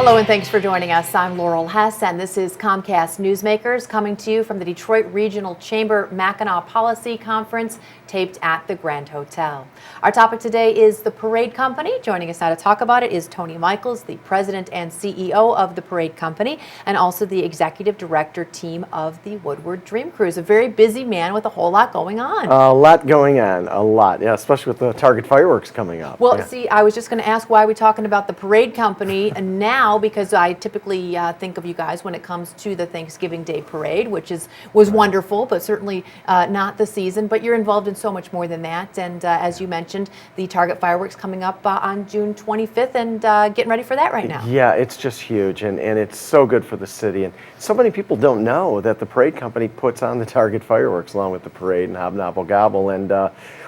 Hello and thanks for joining us. I'm Laurel Hess and this is Comcast Newsmakers coming to you from the Detroit Regional Chamber Mackinac Policy Conference taped at the Grand Hotel. Our topic today is the Parade Company. Joining us now to talk about it is Tony Michaels, the President and CEO of the Parade Company and also the Executive Director team of the Woodward Dream Cruise. A very busy man with a whole lot going on. A lot going on, a lot, yeah, especially with the Target fireworks coming up. Well, yeah. See, I was just going to ask why we're talking about the Parade Company now, because I typically think of you guys when it comes to the Thanksgiving Day Parade, which was wonderful, but certainly not the season. But you're involved in so much more than that. And as you mentioned, the Target fireworks coming up on June 25th and getting ready for that right now. Yeah, it's just huge, and it's so good for the city. And so many people don't know that the Parade Company puts on the Target fireworks along with the parade and Hobnoble Gobble. And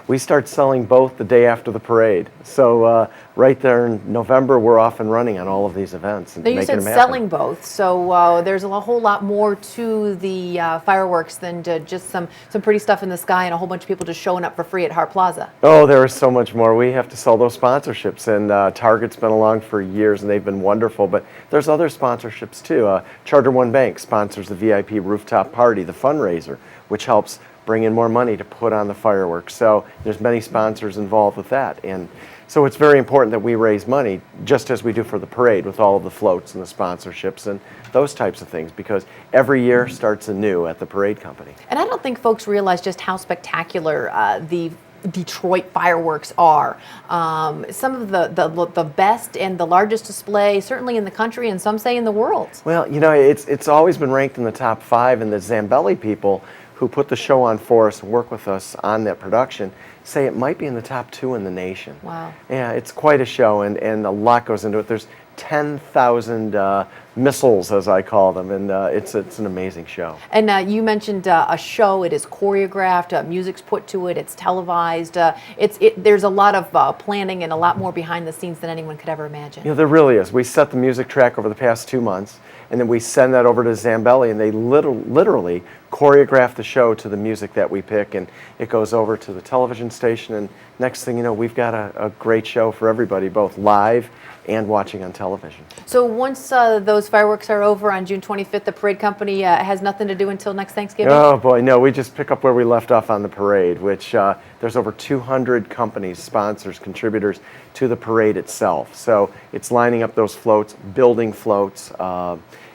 we start selling both the day after the parade. So right there in November, we're off and running on all of these events. And now you said selling both, so there's a whole lot more to the fireworks than just some pretty stuff in the sky and a whole bunch of people just showing up for free at Hart Plaza. Oh, there is so much more. We have to sell those sponsorships, and Target's been along for years, and they've been wonderful. But there's other sponsorships too. Charter One Bank sponsors the VIP rooftop party, the fundraiser, which helps bring in more money to put on the fireworks. So there's many sponsors involved with that. And so it's very important that we raise money, just as we do for the parade with all of the floats and the sponsorships and those types of things, because every year starts anew at the Parade Company. And I don't think folks realize just how spectacular the Detroit fireworks are. Some of the best and the largest display, certainly in the country, and some say in the world. Well, you know, it's always been ranked in the top 5, and the Zambelli people who put the show on for us and work with us on that production say it might be in the top 2 in the nation. Wow. Yeah, it's quite a show, and a lot goes into it. There's 10,000 missiles, as I call them, and it's an amazing show. And you mentioned a show. It is choreographed, music's put to it, it's televised. There's a lot of planning and a lot more behind the scenes than anyone could ever imagine. You know, there really is. We set the music track over the past 2 months, and then we send that over to Zambelli, and they literally choreograph the show to the music that we pick, and it goes over to the television station, and next thing you know, we've got a great show for everybody, both live and watching on television. So once those fireworks are over on June 25th, the Parade Company has nothing to do until next Thanksgiving? Oh boy, no, we just pick up where we left off on the parade, which there's over 200 companies, sponsors, contributors to the parade itself. So it's lining up those floats, building floats.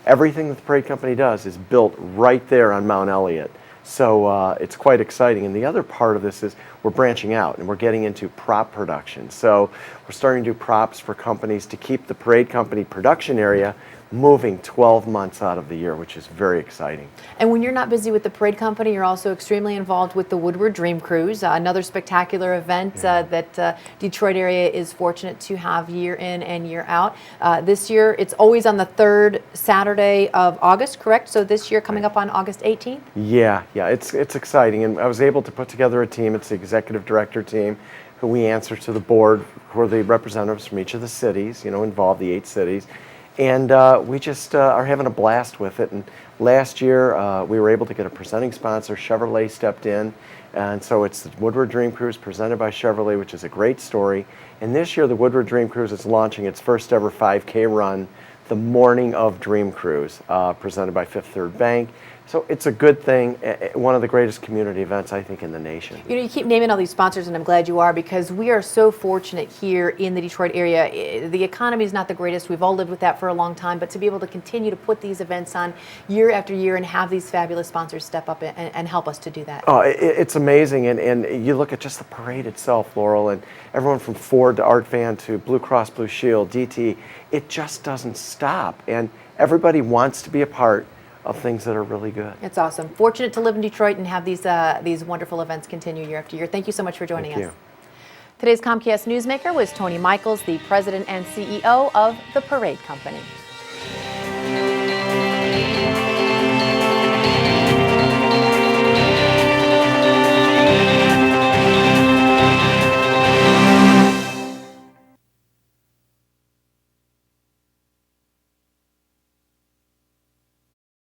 Everything that the Parade Company does is built right there on Mount Elliott. So it's quite exciting. And the other part of this is we're branching out and we're getting into prop production. So we're starting to do props for companies to keep the Parade Company production area moving 12 months out of the year, which is very exciting. And when you're not busy with the Parade Company, you're also extremely involved with the Woodward Dream Cruise, another spectacular event that Detroit area is fortunate to have year in and year out. This year, it's always on the 3rd Saturday of August, correct? So this year coming up on August 18th? Yeah, it's exciting. And I was able to put together a team. It's the executive director team, who we answer to the board, who are the representatives from each of the cities, involved, the 8 cities. And we just are having a blast with it. And last year, we were able to get a presenting sponsor. Chevrolet stepped in. And so it's the Woodward Dream Cruise presented by Chevrolet, which is a great story. And this year, the Woodward Dream Cruise is launching its first ever 5K run, the morning of Dream Cruise, presented by Fifth Third Bank. So it's a good thing, one of the greatest community events, I think, in the nation. You keep naming all these sponsors, and I'm glad you are, because we are so fortunate here in the Detroit area. The economy is not the greatest. We've all lived with that for a long time, but to be able to continue to put these events on year after year and have these fabulous sponsors step up and help us to do that. Oh, it's amazing, and you look at just the parade itself, Laurel, and everyone from Ford to Art Van to Blue Cross Blue Shield, DT, it just doesn't stop, and everybody wants to be a part of things that are really good. It's awesome. Fortunate to live in Detroit and have these wonderful events continue year after year. Thank you so much for joining us. Today's Comcast Newsmaker was Tony Michaels, the President and CEO of the Parade Company.